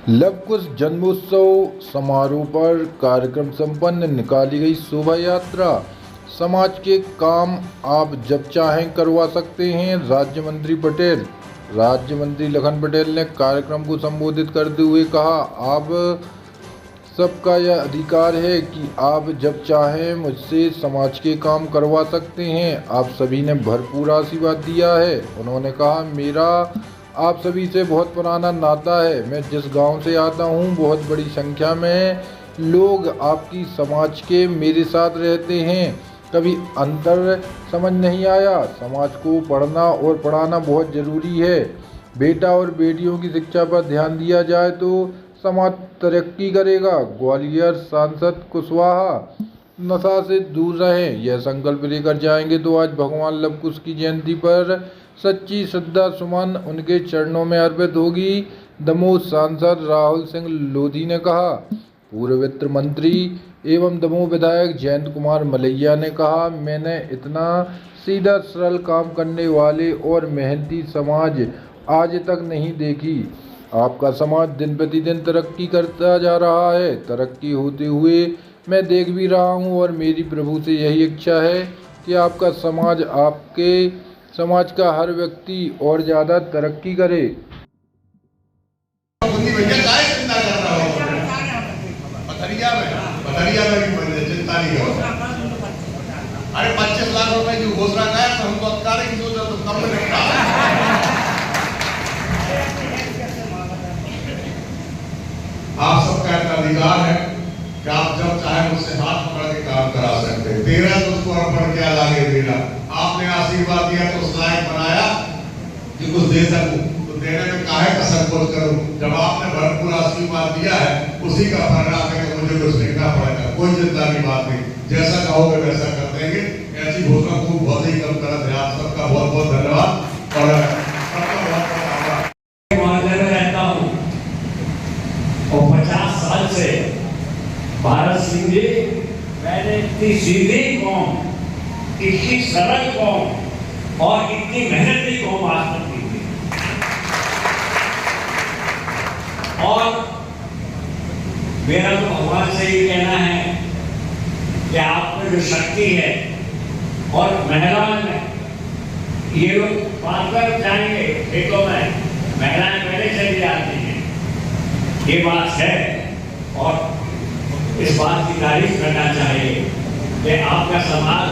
लवकुश जन्मोत्सव समारोह पर कार्यक्रम संपन्न, निकाली गई शोभा यात्रा। समाज के काम आप जब चाहें करवा सकते हैं, राज्य मंत्री पटेल। राज्य मंत्री लखन पटेल ने कार्यक्रम को संबोधित करते हुए कहा, आप सबका यह अधिकार है कि आप जब चाहें मुझसे समाज के काम करवा सकते हैं। आप सभी ने भरपूर आशीर्वाद दिया है। उन्होंने कहा, मेरा आप सभी से बहुत पुराना नाता है। मैं जिस गांव से आता हूं, बहुत बड़ी संख्या में लोग आपकी समाज के मेरे साथ रहते हैं। कभी अंतर समझ नहीं आया। समाज को पढ़ना और पढ़ाना बहुत ज़रूरी है। बेटा और बेटियों की शिक्षा पर ध्यान दिया जाए तो समाज तरक्की करेगा। ग्वालियर सांसद कुशवाहा नशा से दूर रहें, यह संकल्प लेकर जाएंगे तो आज भगवान लवकुश की जयंती पर सच्ची श्रद्धा सुमन उनके चरणों में अर्पित होगी। दमोह सांसद राहुल सिंह लोधी ने कहा। पूर्व वित्त मंत्री एवं दमोह विधायक जयंत कुमार मलैया ने कहा, मैंने इतना सीधा सरल काम करने वाले और मेहनती समाज आज तक नहीं देखी। आपका समाज दिन प्रतिदिन तरक्की करता जा रहा है। तरक्की होते हुए मैं देख भी रहा हूँ और मेरी प्रभु से यही इच्छा है कि आपका समाज, आपके समाज का हर व्यक्ति और ज़्यादा तरक्की करे। अरे 25 लाख रुपए की घोषणा का तो हमको अधिकार है कि जो तो कम में निपटा। आप सबका एक अधिकार है कि आप जब चाहे मुझसे हाथ पकड़ के काम करा सकते हैं। तेरा तो उसको अर्पण किया लागे देना। आपने आशीर्वाद दिया तो उस लायक बनाया कि कुछ दे सकूं, तो देने में काहे का संकोच करूं। जब आपने भरपूर आशीर्वाद दिया है, उसी का परिणाम है कि मुझे कुछ देखना पड़ेगा। कोई चिंता की बात नहीं, जैसा कहोगे वैसा कर देंगे। ऐसी घोषणा को बहुत ही कम कर दिया। आप सबका बहुत बहुत धन्यवाद और सबका बहुत बहुत आभार। मोहल्ले में रहता हूँ और 50 साल से भारत सिंह जी, मैंने इतनी सीधी कौम, इतनी सरल कौम और इतनी मेहनती कौम आज तक नहीं थी। और मेरा तो भगवान से ही कहना है कि आप में जो शक्ति है और महिलाओं में, ये लोग बात कर जाएंगे खेतों में, महिलाएं पहले चली जाती हैं, ये बात है। और इस बात की तारीफ करना चाहिए कि आपका समाज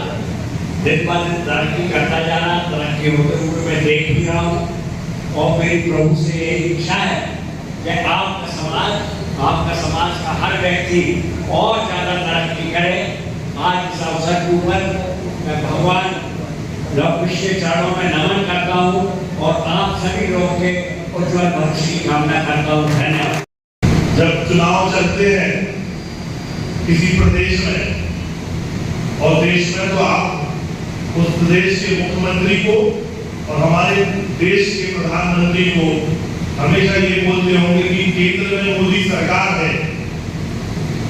दिन ब दिन तरक्की करता जा रहा, तरक्की होते हुए मैं देख भी रहा हूँ और मेरी प्रभु से यही इच्छा है कि आपका समाज का हर व्यक्ति और ज़्यादा तरक्की करे। आज इस अवसर के ऊपर मैं भगवान लवकुश के चरणों में नमन करता हूँ और आप सभी लोगों के उज्ज्वल भविष्य की कामना करता हूँ। धन्यवाद। जब चुनाव चलते हैं किसी प्रदेश में और देश में, तो आप उस प्रदेश के मुख्यमंत्री को और हमारे देश के प्रधानमंत्री को हमेशा ये बोलते होंगे कि केंद्र में मोदी सरकार है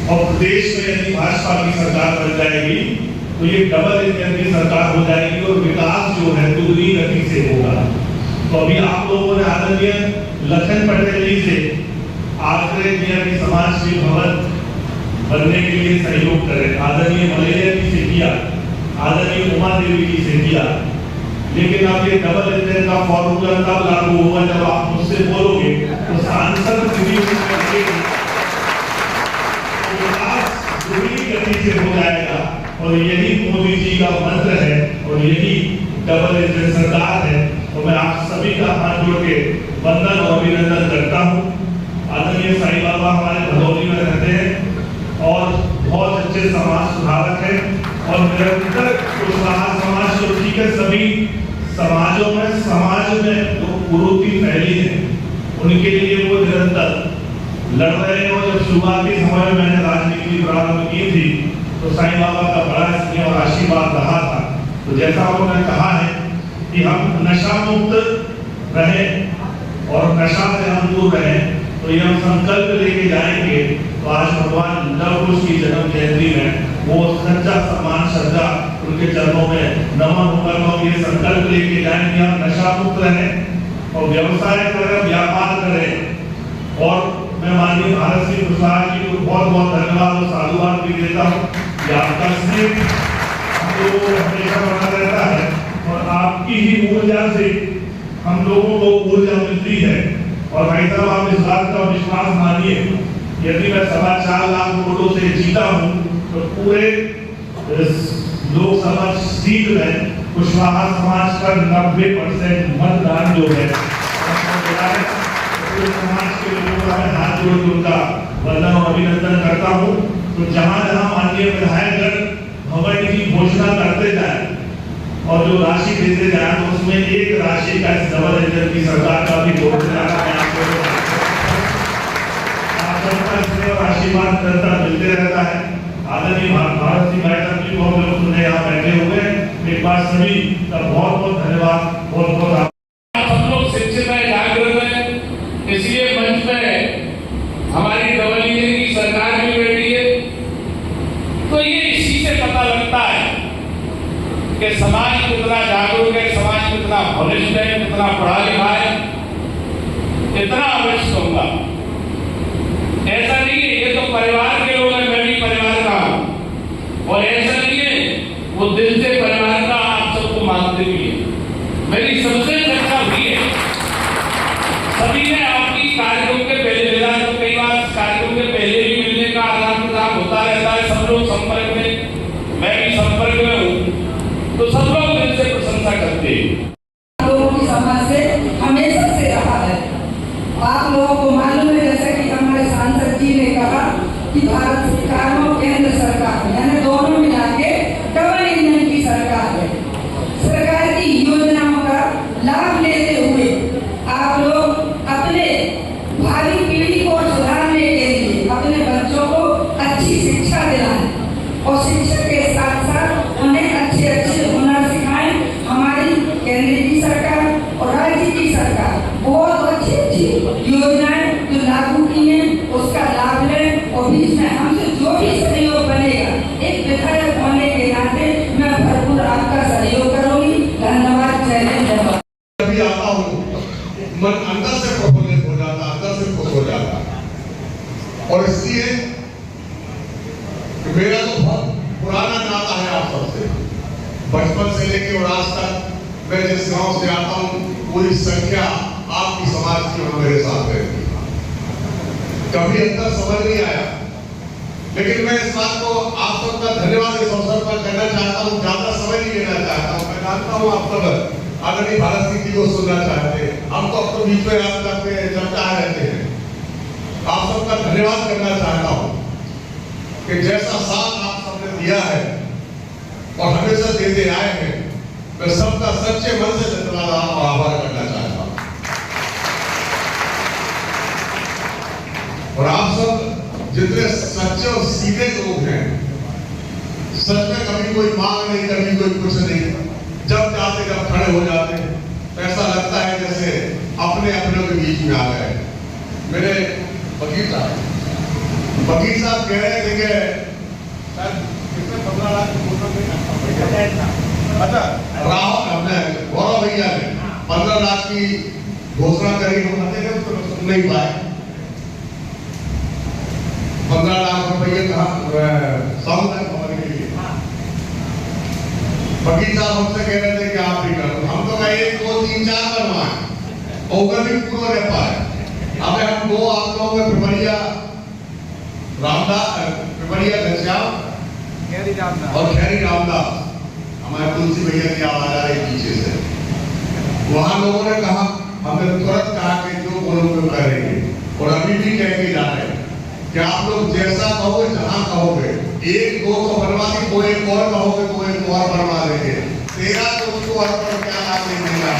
और प्रदेश में यदि भाजपा की सरकार बन जाएगी तो ये डबल इंजन की सरकार हो जाएगी और विकास जो है दुगनी गति से होगा। तो अभी आप लोगों ने आदरणीय लखन पटेल जी से आग्रह किया कि समाज के भवन बनने के लिए सहयोग करें। आदरणीय मलैया जी से किया, आदरणीय उमा देवी जी से किया, लेकिन अब ये डबल इंजन का फॉर्मूला तब लागू होगा जब आप मुझसे बोलोगे तो सांसद गति से हो जाएगा। और यही मोदी जी का मंत्र है और यही डबल इंजन सरकार है। तो मैं आप सभी का हाथ जोड़ के वंदन और अभिनंदन करता हूँ। आदरणीय साईं बाबा हमारे भदौली में रहते हैं और बहुत अच्छे समाज सुधारक हैं और निरंतर कुशवाहा समाज तो ठीक है, सभी समाजों में जो कुरीति फैली है उनके लिए वो निरंतर लड़ रहे हैं। और जब शुरुआती समय में मैंने राजनीति प्रारंभ की थी तो साईं बाबा का बड़ा स्नेह और आशीर्वाद रहा था। तो जैसा उन्होंने कहा है कि हम नशा मुक्त रहें और नशा से हम दूर रहें, तो ये हम संकल्प लेके जाएंगे। तो आज भगवान लवकुश की जन्म जयंती में वो सच्चा सम्मान श्रद्धा उनके चरणों में नमन होकर हम ये संकल्प लेके जाएंगे, हम नशा मुक्त रहें और व्यवसाय करें, व्यापार करें। और मैं को बहुत बहुत धन्यवाद और साधुवाद भी देता हूँ कि आपका स्नेह हम लोगों को हमेशा बना रहता है और आपकी ही ऊर्जा से हम लोगों को ऊर्जा मिलती है। और भाई साहब, आप इस बात का विश्वास मानिए, यदि मैं 4.25 लाख वोटों से जीता हूँ तो पूरे लोकसभा सीट में कुशवाहा समाज का 90% मतदान जो है पूरे समाज के लोगों का मैं हाथ जोड़ के उनका वंदन और अभिनंदन करता हूँ। तो जहाँ जहाँ माननीय विधायकगण भवन की घोषणा करते जाए और जो राशि देते जाए तो उसमें एक राशि का डबल इंजन की सरकार का भी घोषणा आप सबका स्नेह और आशीर्वाद निरंतर मिलते रहता है। आदरणीय भारत सिंह भाई साहब जी बहुत लोग सुनने यहाँ बैठे हुए हैं, एक बार सभी का बहुत बहुत धन्यवाद, बहुत बहुत हम लोग शिक्षित है, जागरूक है, इसलिए मंच में हमारी डबल इंजन की सरकार भी बैठी है। तो ये इसी से पता लगता है कि समाज कितना जागरूक है, समाज कितना बलिष्ठ है, कितना पढ़ा लिखा है। इतना अवश्य होगा, ऐसा नहीं है ये तो परिवार के लोग हैं, मैं भी परिवार का हूं, और ऐसा नहीं है वो दिल से परिवार का आप सबको मानते भी है। मेरी सबसे चर्चा हुई है, सभी ने आपकी कार्यक्रम के पहले मिला, तो कई बार कार्यक्रम के पहले भी मिलने का आदान प्रदान होता रहता है, सब लोग संपर्क में, मैं भी संपर्क में हूँ, तो सब लोग दिल से प्रशंसा करते हैं। लोगों की समाज से हमेशा से रहा है। आप लोगों को मालूम है, जैसे कि हमारे सांसद जी ने कहा कि भारत सरकार और केंद्र सरकार यानी दोनों मिला के डबल इंजन की सरकार है। सरकार की योजनाओं का लाभ लेते हुए आप लोग अपने भावी पीढ़ी को सुधारने के लिए अपने बच्चों को अच्छी शिक्षा दिलाएं और शिक्षा के साथ साथ उन्हें अच्छे अच्छे हुनर सिखाएं। हमारी केंद्र की सरकार और राज्य की सरकार बहुत अच्छी अच्छी योजनाएं जो लागू की हैं उसका लाभ लें और बीच में हमसे जो भी सहयोग बनेगा, एक विधायक होने के नाते मैं भरपूर आपका सहयोग करूंगी। धन्यवाद। जय हिंद, जय भारत। जब भी आता हूँ मन अंदर से प्रफुल्लित हो जाता, अंदर से खुश हो जाता। और इसलिए मेरा तो बहुत पुराना नाता है आप सबसे, बचपन से लेकर और आज तक मैं जिस गांव से आता हूँ पूरी संख्या आपकी समाज की और मेरे साथ रहती है। कभी अंतर समझ नहीं आया, लेकिन मैं इस बात को आप सबका धन्यवाद इस अवसर पर करना चाहता हूँ। ज्यादा समय नहीं लेना चाहता हूँ। मैं जानता हूँ आप सब आदरणीय भारत सिंह जी को सुनना चाहते हैं, हम तो अपने बीच में आप करते हैं, चर्चा रहते हैं। आप सबका धन्यवाद करना चाहता हूँ कि जैसा साथ आप सबने दिया है और हमेशा देते आए हैं, मैं सबका सच्चे मन से धन्यवाद और आभार करना चाहता हूँ। और आप सब जितने सच्चे और सीधे लोग हैं, सच में कभी कोई मांग नहीं, कभी कोई कुछ नहीं, जब जाते जब खड़े हो जाते तो ऐसा लगता है जैसे अपने अपनों के बीच में आ गए। मेरे वकील साहब कह रहे थे कि 15 लाख राहुल हमने गौरव भैया ने 15 लाख की घोषणा करी, हम तो सुन नहीं पाए। 15 लाख रुपये कहा सामुदायिक भवन के लिए। वकील साहब हमसे कह रहे थे कि आप भी करो, हम तो कहे 1 2 3 4 बनवाए, होकर भी पूरा रह पाए। अब हम दो आप लोगों में पिपरिया घनश्याम और खैरी रामदास, हमारे तुलसी भैया की आवाज आ रही पीछे से, वहां लोगों ने कहा, हमने तुरंत कहा कि जो बोलोगे करेंगे, और अभी भी कह के जा रहे हैं कि आप लोग जैसा कहोगे, जहां कहोगे, 1 2 तो बनवा दी, कोई एक और कहोगे तो एक और बनवा देंगे। 13 तो उसको अर्पण क्या लाभ नहीं देगा।